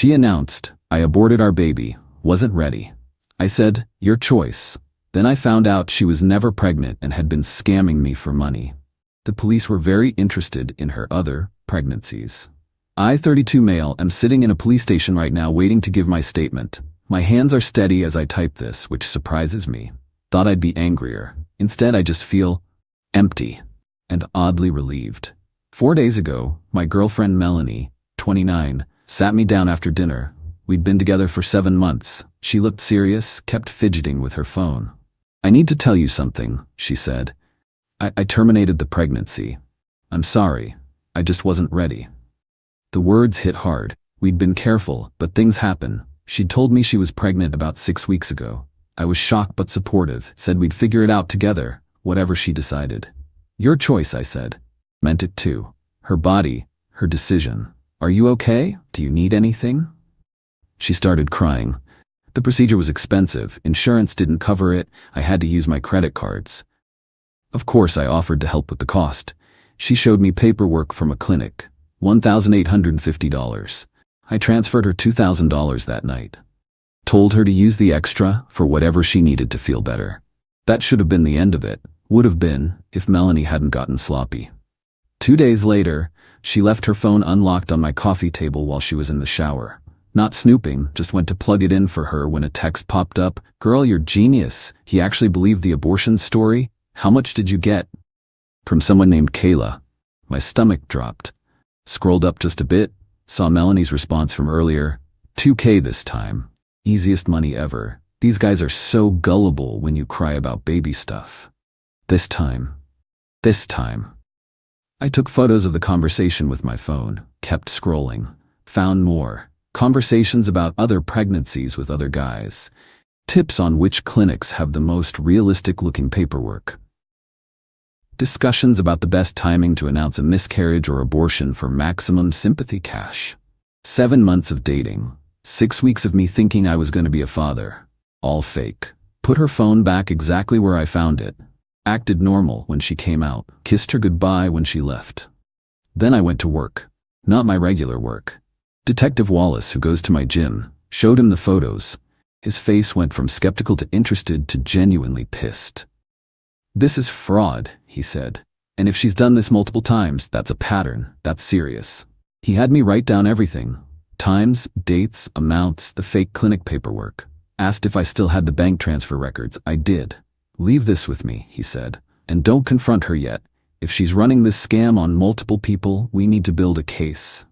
She announced, "I aborted our baby, wasn't ready." I said, "Your choice." Then I found out she was never pregnant and had been scamming me for money. The police were very interested in her other pregnancies. I, 32 male, am sitting in a police station right now waiting to give my statement. My hands are steady as I type this, which surprises me. Thought I'd be angrier. Instead, I just feel empty and oddly relieved. 4 days ago, my girlfriend Melanie, 29, sat me down after dinner. We'd been together for 7 months. She looked serious, kept fidgeting with her phone. "I need to tell you something," she said. I terminated the pregnancy. I'm sorry. I just wasn't ready." The words hit hard. We'd been careful, but things happen. She'd told me she was pregnant about 6 weeks ago. I was shocked but supportive, said we'd figure it out together, whatever she decided. "Your choice," I said. Meant it too. Her body, her decision. "Are you okay? Do you need anything?" She started crying. The procedure was expensive. Insurance didn't cover it. I had to use my credit cards. Of course, I offered to help with the cost. She showed me paperwork from a clinic. $1,850. I transferred her $2,000 that night. Told her to use the extra for whatever she needed to feel better. That should have been the end of it. Would have been, if Melanie hadn't gotten sloppy. 2 days later, she left her phone unlocked on my coffee table while she was in the shower. Not snooping, just went to plug it in for her when a text popped up. "Girl, you're genius. He actually believed the abortion story? How much did you get?" From someone named Kayla. My stomach dropped. Scrolled up just a bit, saw Melanie's response from earlier. $2K this time. Easiest money ever. These guys are so gullible when you cry about baby stuff. This time. I took photos of the conversation with my phone, kept scrolling, found more. Conversations about other pregnancies with other guys. Tips on which clinics have the most realistic-looking paperwork. Discussions about the best timing to announce a miscarriage or abortion for maximum sympathy cash. 7 months of dating. 6 weeks of me thinking I was going to be a father. All fake. Put her phone back exactly where I found it. Acted normal when she came out. Kissed her goodbye when she left. Then I went to work. Not my regular work. Detective Wallace, who goes to my gym, showed him the photos. His face went from skeptical to interested to genuinely pissed. "This is fraud," he said. "And if she's done this multiple times, that's a pattern. That's serious." He had me write down everything. Times, dates, amounts, the fake clinic paperwork. Asked if I still had the bank transfer records. I did. "Leave this with me," he said. "And don't confront her yet. If she's running this scam on multiple people, we need to build a case."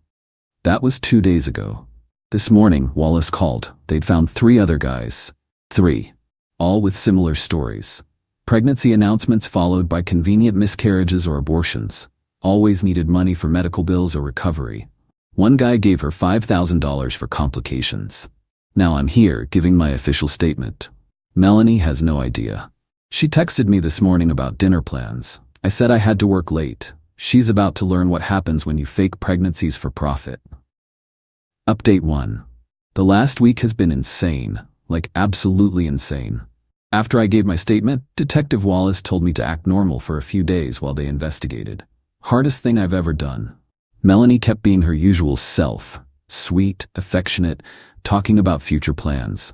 That was 2 days ago. This morning, Wallace called. They'd found 3 other guys. 3. All with similar stories. Pregnancy announcements followed by convenient miscarriages or abortions. Always needed money for medical bills or recovery. One guy gave her $5,000 for complications. Now I'm here giving my official statement. Melanie has no idea. She texted me this morning about dinner plans. I said I had to work late. She's about to learn what happens when you fake pregnancies for profit. Update 1. The last week has been insane, like absolutely insane. After I gave my statement, Detective Wallace told me to act normal for a few days while they investigated. Hardest thing I've ever done. Melanie kept being her usual self, sweet, affectionate, talking about future plans.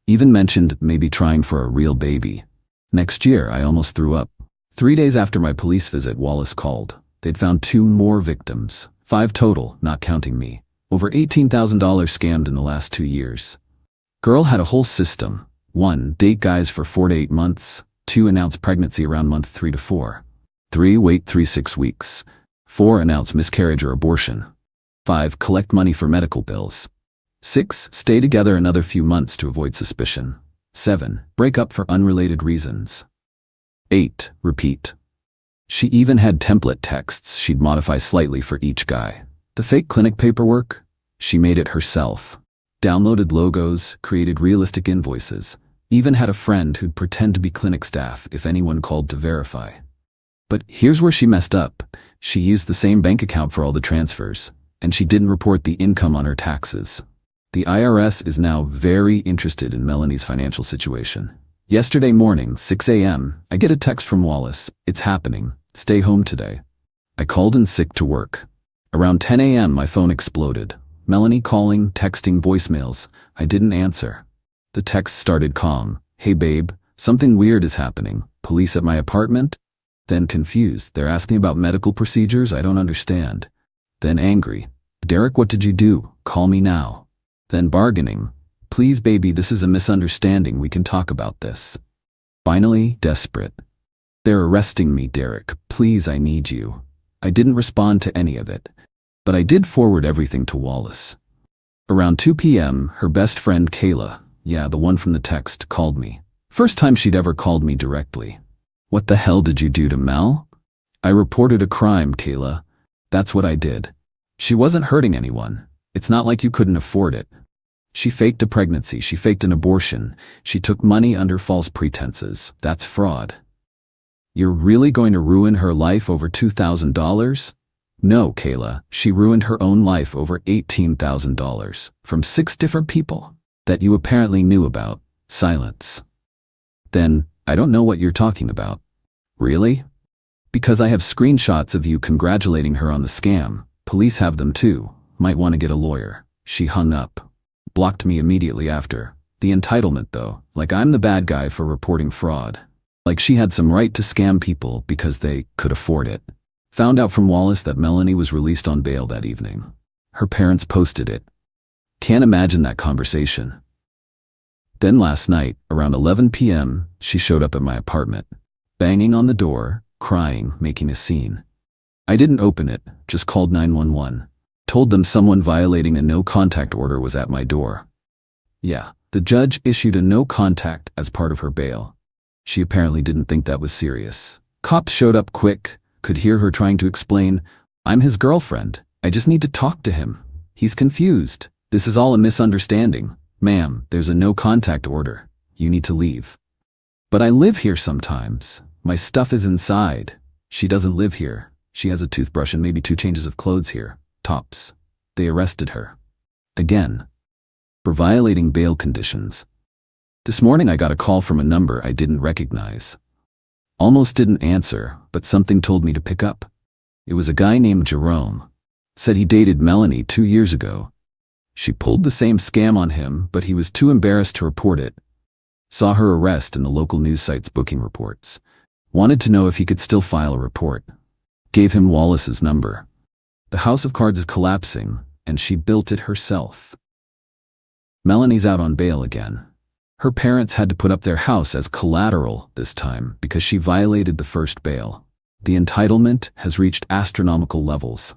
Even mentioned maybe trying for a real baby. Next year, I almost threw up. 3 days after my police visit, Wallace called. They'd found 2 more victims, 5 total, not counting me. Over $18,000 scammed in the last 2 years. Girl had a whole system. 1. Date guys for 4 to 8 months. 2. Announce pregnancy around month 3 to 4. 3. Wait 3-6 weeks. 4. Announce miscarriage or abortion. 5. Collect money for medical bills. 6. Stay together another few months to avoid suspicion. 7. Break up for unrelated reasons. 8. Repeat. She even had template texts she'd modify slightly for each guy. The fake clinic paperwork? She made it herself. Downloaded logos, created realistic invoices. Even had a friend who'd pretend to be clinic staff if anyone called to verify. But here's where she messed up. She used the same bank account for all the transfers, and she didn't report the income on her taxes. The IRS is now very interested in Melanie's financial situation. Yesterday morning, 6 a.m., I get a text from Wallace. It's happening. Stay home today. I called in sick to work. Around 10 a.m., my phone exploded. Melanie calling, texting, voicemails. I didn't answer. The text started calm. Hey babe, something weird is happening. Police at my apartment? Then confused. They're asking about medical procedures I don't understand. Then angry. Derek, what did you do? Call me now. Then bargaining. Please baby, this is a misunderstanding. We can talk about this. Finally, desperate. They're arresting me, Derek. Please, I need you. I didn't respond to any of it, but I did forward everything to Wallace. Around 2 p.m., her best friend Kayla, yeah, the one from the text, called me. First time she'd ever called me directly. What the hell did you do to Mel? I reported a crime, Kayla. That's what I did. She wasn't hurting anyone. It's not like you couldn't afford it. She faked a pregnancy. She faked an abortion. She took money under false pretenses. That's fraud. You're really going to ruin her life over $2,000? No, Kayla. She ruined her own life over $18,000 from 6 different people that you apparently knew about. Silence. Then, I don't know what you're talking about. Really? Because I have screenshots of you congratulating her on the scam. Police have them too. Might want to get a lawyer. She hung up. Blocked me immediately after. The entitlement though, like I'm the bad guy for reporting fraud. Like she had some right to scam people because they could afford it. Found out from Wallace that Melanie was released on bail that evening. Her parents posted it. Can't imagine that conversation. Then last night, around 11 p.m., she showed up at my apartment. Banging on the door, crying, making a scene. I didn't open it, just called 911. Told them someone violating a no-contact order was at my door. Yeah, the judge issued a no-contact as part of her bail. She apparently didn't think that was serious. Cops showed up quick, could hear her trying to explain, I'm his girlfriend. I just need to talk to him. He's confused. This is all a misunderstanding. Ma'am, there's a no-contact order. You need to leave. But I live here sometimes. My stuff is inside. She doesn't live here. She has a toothbrush and maybe 2 changes of clothes here. Tops. They arrested her. Again. For violating bail conditions. This morning I got a call from a number I didn't recognize. Almost didn't answer, but something told me to pick up. It was a guy named Jerome. Said he dated Melanie 2 years ago. She pulled the same scam on him, but he was too embarrassed to report it. Saw her arrest in the local news site's booking reports. Wanted to know if he could still file a report. Gave him Wallace's number. The house of cards is collapsing, and she built it herself. Melanie's out on bail again. Her parents had to put up their house as collateral this time because she violated the first bail. The entitlement has reached astronomical levels.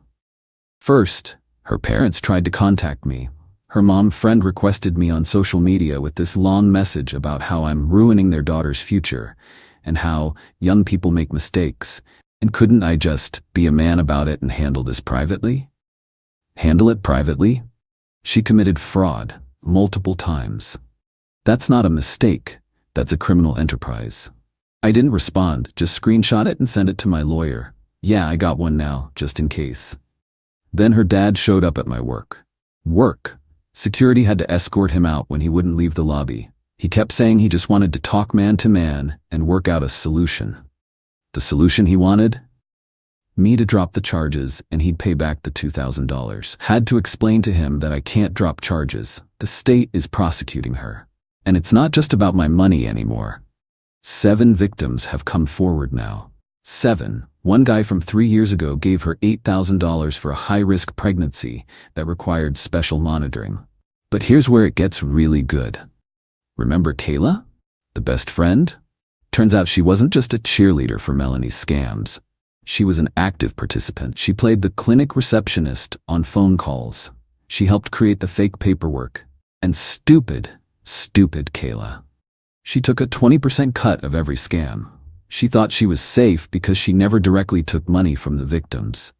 First, her parents tried to contact me. Her mom friend requested me on social media with this long message about how I'm ruining their daughter's future and how young people make mistakes. And couldn't I just be a man about it and handle this privately? Handle it privately? She committed fraud multiple times. That's not a mistake. That's a criminal enterprise. I didn't respond, just screenshot it and send it to my lawyer. Yeah, I got one now, just in case. Then her dad showed up at my work. Security had to escort him out when he wouldn't leave the lobby. He kept saying he just wanted to talk man to man and work out a solution. The solution he wanted? Me to drop the charges and he'd pay back the $2,000. Had to explain to him that I can't drop charges. The state is prosecuting her. And it's not just about my money anymore. 7 victims have come forward now. 7. One guy from 3 years ago gave her $8,000 for a high-risk pregnancy that required special monitoring. But here's where it gets really good. Remember Kayla? The best friend? Turns out she wasn't just a cheerleader for Melanie's scams. She was an active participant. She played the clinic receptionist on phone calls. She helped create the fake paperwork. And stupid Kayla. She took a 20% cut of every scam. She thought she was safe because she never directly took money from the victims.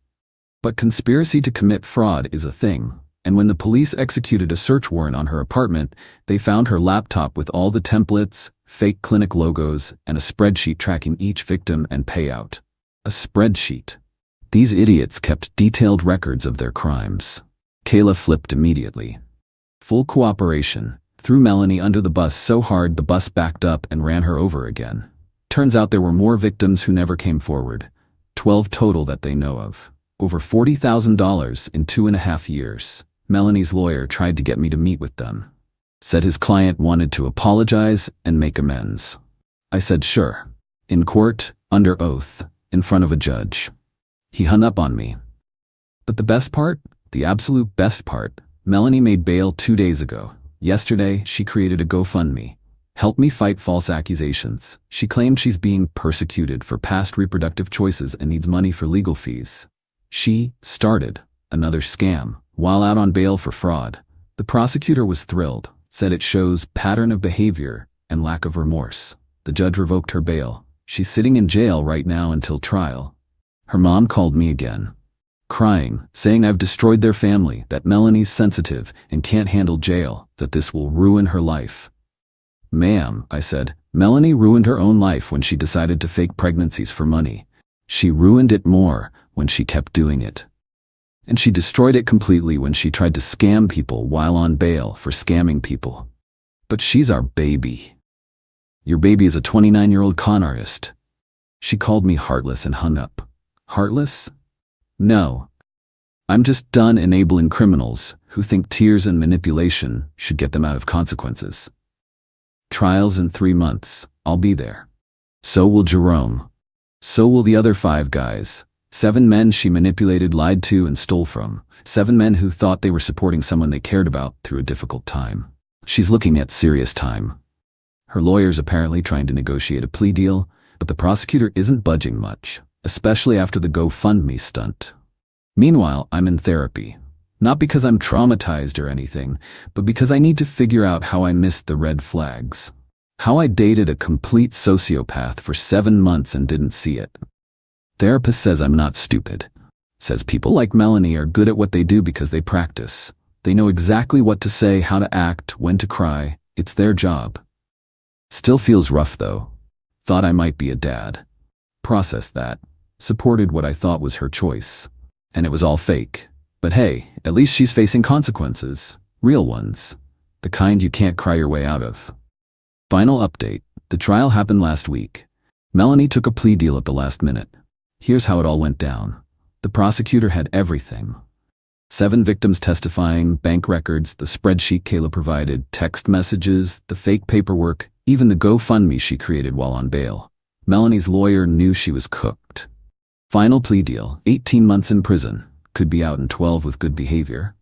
But conspiracy to commit fraud is a thing. And when the police executed a search warrant on her apartment, they found her laptop with all the templates, fake clinic logos, and a spreadsheet tracking each victim and payout. A spreadsheet. These idiots kept detailed records of their crimes. Kayla flipped immediately. Full cooperation. Threw Melanie under the bus so hard the bus backed up and ran her over again. Turns out there were more victims who never came forward. 12 total that they know of. Over $40,000 in 2.5 years. Melanie's lawyer tried to get me to meet with them. Said his client wanted to apologize and make amends. I said sure. In court, under oath, in front of a judge. He hung up on me. But the best part, the absolute best part, Melanie made bail 2 days ago. Yesterday, she created a GoFundMe. Help me fight false accusations. She claimed she's being persecuted for past reproductive choices and needs money for legal fees. She started another scam while out on bail for fraud. The prosecutor was thrilled, said it shows pattern of behavior and lack of remorse. The judge revoked her bail. She's sitting in jail right now until trial. Her mom called me again, crying, saying I've destroyed their family, that Melanie's sensitive and can't handle jail, that this will ruin her life. Ma'am, I said, Melanie ruined her own life when she decided to fake pregnancies for money. She ruined it more when she kept doing it. And she destroyed it completely when she tried to scam people while on bail for scamming people. But she's our baby. Your baby is a 29-year-old con artist. She called me heartless and hung up. Heartless? No. I'm just done enabling criminals who think tears and manipulation should get them out of consequences. Trial's in 3 months. I'll be there. So will Jerome. So will the other 5 guys. 7 men she manipulated, lied to, and stole from. 7 men who thought they were supporting someone they cared about through a difficult time. She's looking at serious time. Her lawyer's apparently trying to negotiate a plea deal, but the prosecutor isn't budging much, especially after the GoFundMe stunt. Meanwhile, I'm in therapy. Not because I'm traumatized or anything, but because I need to figure out how I missed the red flags. How I dated a complete sociopath for 7 months and didn't see it. Therapist says I'm not stupid. Says people like Melanie are good at what they do because they practice. They know exactly what to say, how to act, when to cry. It's their job. Still feels rough though. Thought I might be a dad. Processed that. Supported what I thought was her choice. And it was all fake. But hey, at least she's facing consequences. Real ones. The kind you can't cry your way out of. Final update. The trial happened last week. Melanie took a plea deal at the last minute. Here's how it all went down. The prosecutor had everything. 7 victims testifying, bank records, the spreadsheet Qley provided, text messages, the fake paperwork, even the GoFundMe she created while on bail. Melanie's lawyer knew she was cooked. Final plea deal, 18 months in prison. Could be out in 12 with good behavior.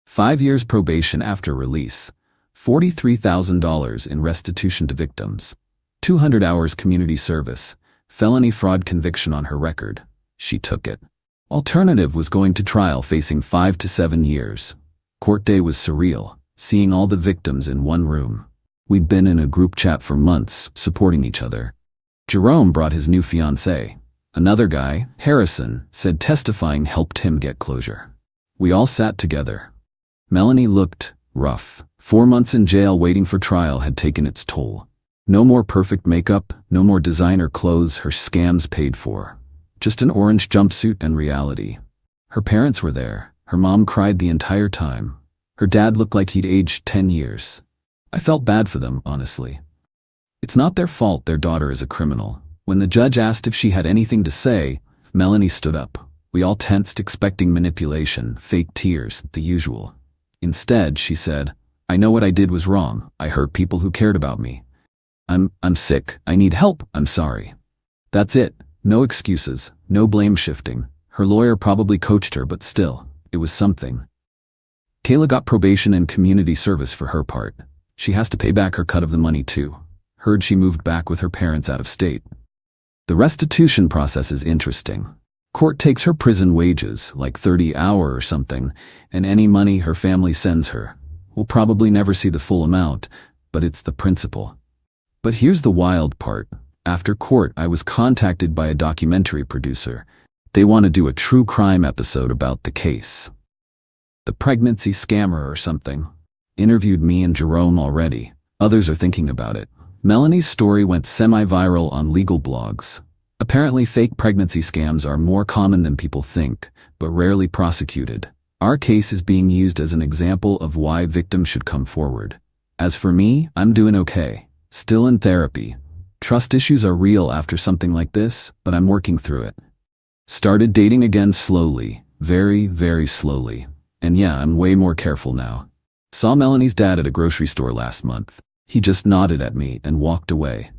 5 years probation after release. $43,000 in restitution to victims. 200 hours community service. Felony fraud conviction on her record. She took it. Alternative was going to trial facing 5 to 7 years. Court day was surreal, seeing all the victims in one room. We'd been in a group chat for months, supporting each other. Jerome brought his new fiancée. Another guy, Harrison, said testifying helped him get closure. We all sat together. Melanie looked rough. 4 months in jail waiting for trial had taken its toll. No more perfect makeup, no more designer clothes her scams paid for. Just an orange jumpsuit and reality. Her parents were there. Her mom cried the entire time. Her dad looked like he'd aged 10 years. I felt bad for them, honestly. It's not their fault their daughter is a criminal. When the judge asked if she had anything to say, Melanie stood up. We all tensed, expecting manipulation, fake tears, the usual. Instead, she said, I know what I did was wrong. I hurt people who cared about me. I'm sick. I need help. I'm sorry. That's it. No excuses. No blame shifting. Her lawyer probably coached her, but still, it was something. Qley got probation and community service for her part. She has to pay back her cut of the money too. Heard she moved back with her parents out of state. The restitution process is interesting. Court takes her prison wages, like 30 hours or something, and any money her family sends her. We'll probably never see the full amount, but it's the principle. But here's the wild part. After court, I was contacted by a documentary producer. They want to do a true crime episode about the case. The pregnancy scammer or something. Interviewed me and Jerome already. Others are thinking about it. Melanie's story went semi-viral on legal blogs. Apparently fake pregnancy scams are more common than people think, but rarely prosecuted. Our case is being used as an example of why victims should come forward. As for me, I'm doing okay. Still in therapy. Trust issues are real after something like this, but I'm working through it. Started dating again slowly, very, very slowly. And yeah, I'm way more careful now. Saw Melanie's dad at a grocery store last month. He just nodded at me and walked away.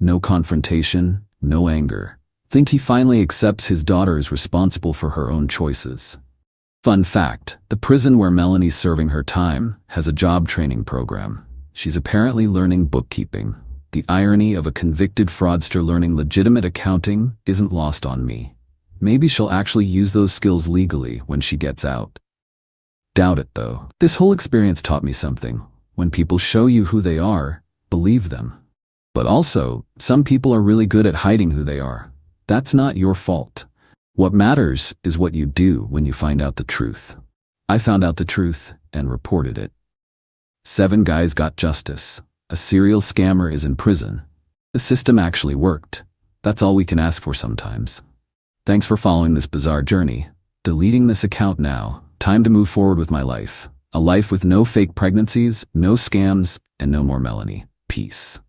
No confrontation, no anger. Think he finally accepts his daughter is responsible for her own choices. Fun fact, the prison where Melanie's serving her time has a job training program. She's apparently learning bookkeeping. The irony of a convicted fraudster learning legitimate accounting isn't lost on me. Maybe she'll actually use those skills legally when she gets out. Doubt it though. This whole experience taught me something. When people show you who they are, believe them. But also, some people are really good at hiding who they are. That's not your fault. What matters is what you do when you find out the truth. I found out the truth and reported it. 7 guys got justice. A serial scammer is in prison. The system actually worked. That's all we can ask for sometimes. Thanks for following this bizarre journey. Deleting this account now. Time to move forward with my life. A life with no fake pregnancies, no scams, and no more Melanie. Peace.